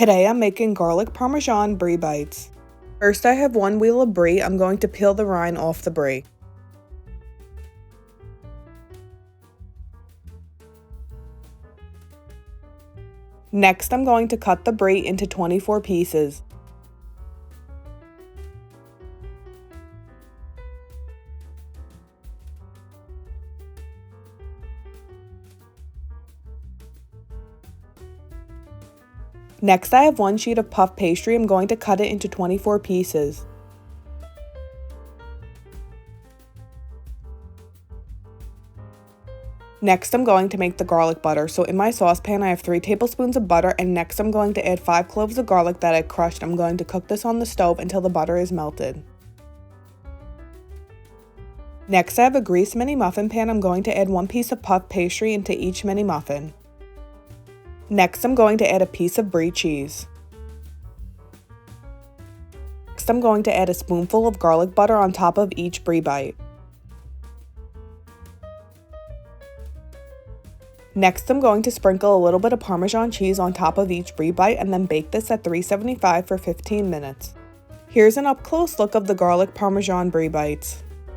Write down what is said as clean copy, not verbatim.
Today I'm making garlic Parmesan Brie bites. First I have one wheel of brie. I'm going to peel the rind off the brie. Next I'm going to cut the brie into 24 pieces. Next I have one sheet of puff pastry. I'm going to cut it into 24 pieces. Next I'm going to make the garlic butter. So in my saucepan I have 3 tablespoons of butter, and next I'm going to add 5 cloves of garlic that I crushed. I'm going to cook this on the stove until the butter is melted. Next I have a greased mini muffin pan. I'm going to add 1 piece of puff pastry into each mini muffin. Next I'm going to add a piece of brie cheese. Next I'm going to add a spoonful of garlic butter on top of each brie bite. Next I'm going to sprinkle a little bit of Parmesan cheese on top of each brie bite and then bake this at 375 for 15 minutes. Here's an up close look of the garlic Parmesan brie bites.